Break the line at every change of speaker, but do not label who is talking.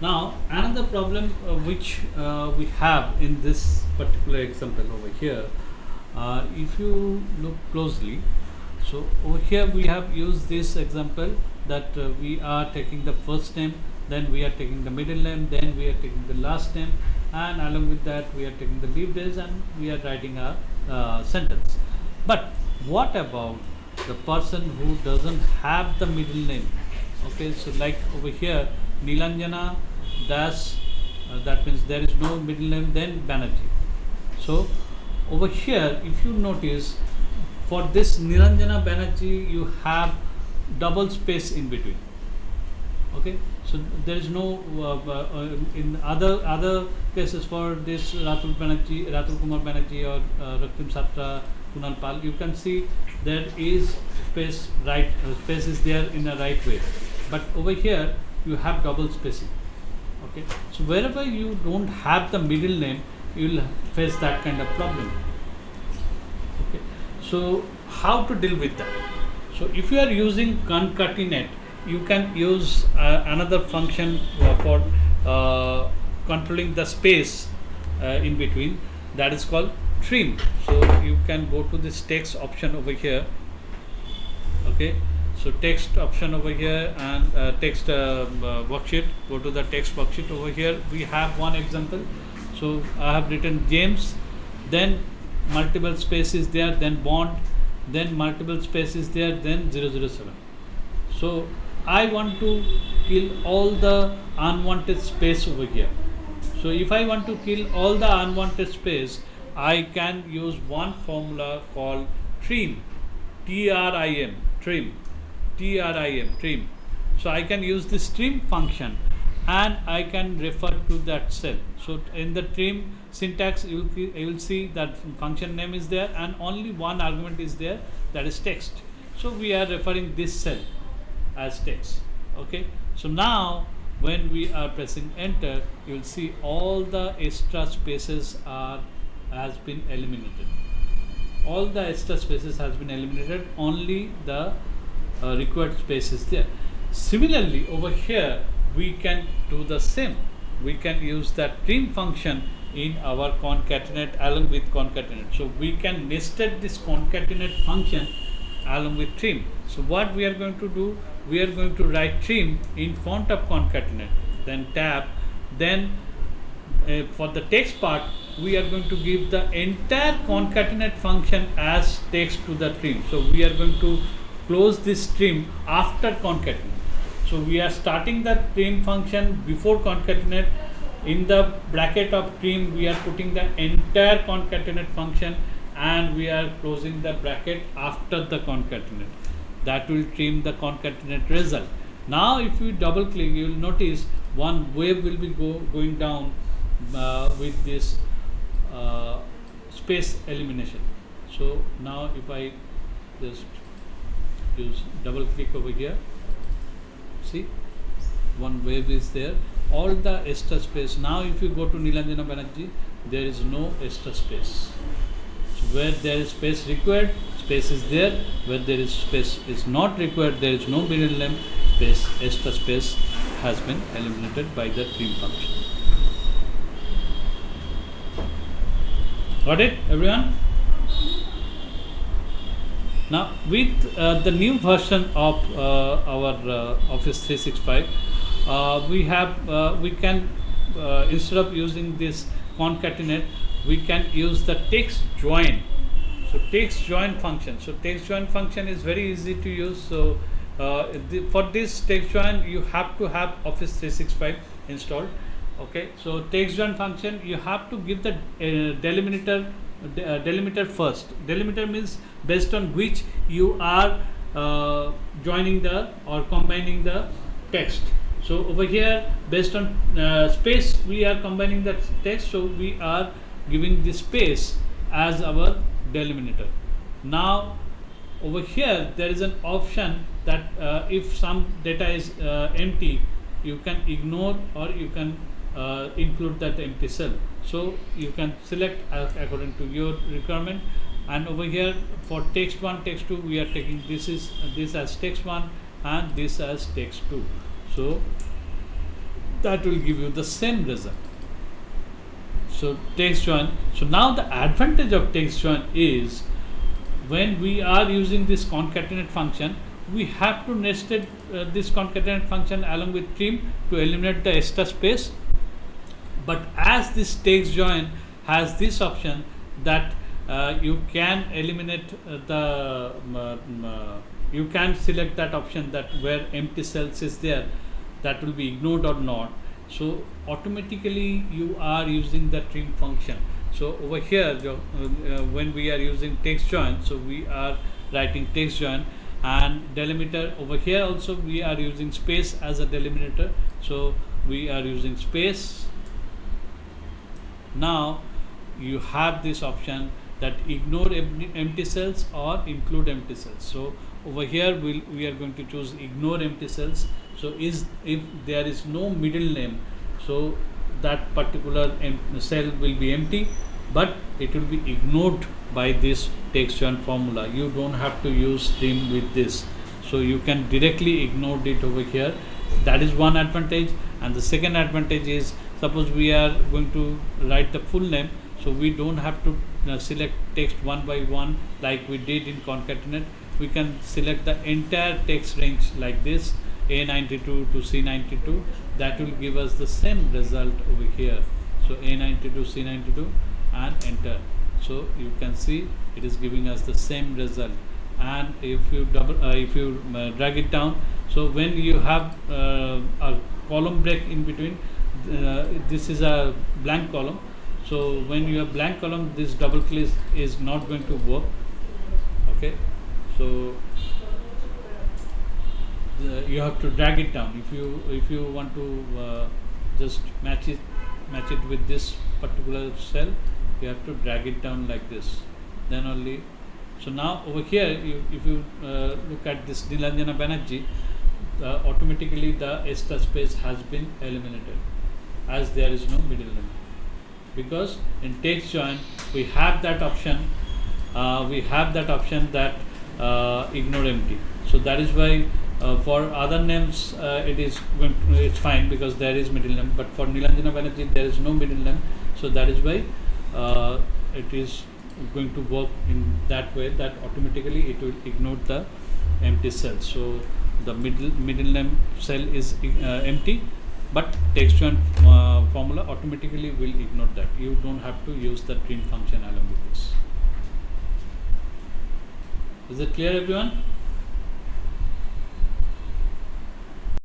Now another problem which we have in this particular example over here, if you look closely, so over here we have used this example that we are taking the first name, then we are taking the middle name, then we are taking the last name, and along with that we are taking the leave days, and we are writing a sentence. But what about the person who doesn't have the middle name? Okay, so like over here, Nilanjana Das, that means there is no middle name, then Banerjee. So over here, if you notice, for this Nilanjana Banerjee, you have double space in between. Okay, so there is no in other cases for this Ratul Kumar Banerjee or Raktim Satra, Kunal Pal, you can see there is space right, space is there in a right way, but over here you have double spacing. Okay, so wherever you don't have the middle name, you will face that kind of problem. Okay, so how to deal with that? So if you are using concatenate, you can use another function for controlling the space in between, that is called trim. So you can go to this text option over here. Okay, so text option over here, and text worksheet, go to the text worksheet. Over here we have one example. So I have written James, then multiple spaces there, then bond, then multiple spaces there, then 007. So I want to kill all the unwanted space over here. So if I want to kill all the unwanted space, I can use one formula called trim, T-R-I-M, trim, T-R-I-M, trim. So I can use this trim function, and I can refer to that cell. So in the trim syntax, you will see that function name is there, and only one argument is there, that is text. So we are referring this cell as text. Okay, so now when we are pressing enter, you will see all the extra spaces has been eliminated. All the extra spaces has been eliminated, only the required space is there. Similarly over here we can do the same. We can use that trim function in our concatenate along with concatenate. So we can nested this concatenate function along with trim. So what we are going to do, we are going to write trim in front of concatenate, then tab, then for the text part we are going to give the entire concatenate function as text to the trim. So we are going to close this trim after concatenate. So we are starting the trim function before concatenate. In the bracket of trim we are putting the entire concatenate function, and we are closing the bracket after the concatenate. That will trim the concatenate result. Now if you double click, you will notice one wave will be going down with this space elimination. So now if I just use double click over here, see one wave is there, all the extra space. Now if you go to Nilanjana Banerjee, there is no extra space. So where there is space required, space is there. Where there is space is not required, there is no middle name, space, extra space has been eliminated by the trim function. Got it, everyone? Now with the new version of our Office 365, we can instead of using this concatenate, we can use the TEXTJOIN. So TEXTJOIN function. So TEXTJOIN function is very easy to use. So for this TEXTJOIN, you have to have Office 365 installed. Okay, so TEXTJOIN function, you have to give the delimiter first. Delimiter means based on which you are joining the or combining the text. So over here, based on space, we are combining the text. So we are giving this space as our delimiter. Now over here there is an option that if some data is empty, you can ignore or you can include that empty cell. So you can select according to your requirement. And over here for text 1, text 2, we are taking this as text 1 and this as text 2. So that will give you the same result. So text join. So now the advantage of text join is when we are using this concatenate function, we have to nested this concatenate function along with trim to eliminate the extra space. But as this text join has this option that you can eliminate you can select that option that where empty cells is there, that will be ignored or not. So automatically you are using the trim function. So over here when we are using text join, so we are writing text join, and delimiter over here also we are using space as a delimiter, so we are using space. Now you have this option that ignore empty cells or include empty cells. So over here we are going to choose ignore empty cells. So if there is no middle name, so that particular cell will be empty, but it will be ignored by this text join formula. You don't have to use trim with this, so you can directly ignore it over here. That is one advantage. And the second advantage is, suppose we are going to write the full name, so we don't have to select text one by one like we did in concatenate. We can select the entire text range like this, A92 to C92. That will give us the same result over here. So A92 C92 and enter. So you can see it is giving us the same result. And if you drag it down, so when you have a column break in between, this is a blank column. So when you have blank column, this double click is not going to work. Okay, so you have to drag it down. If you want to just match it with this particular cell, you have to drag it down like this, then only. So now over here, if you look at this Nilanjana Banerjee, automatically the extra space has been eliminated as there is no middle name, because in text join we have that option. That ignore empty. So that is why for other names it's fine because there is middle name, but for Nilanjana Banerjee there is no middle name. So that is why it is going to work in that way, that automatically it will ignore the empty cell. So the middle name cell is empty, but text join formula automatically will ignore that. You don't have to use the trim function along with this. Is it clear, everyone?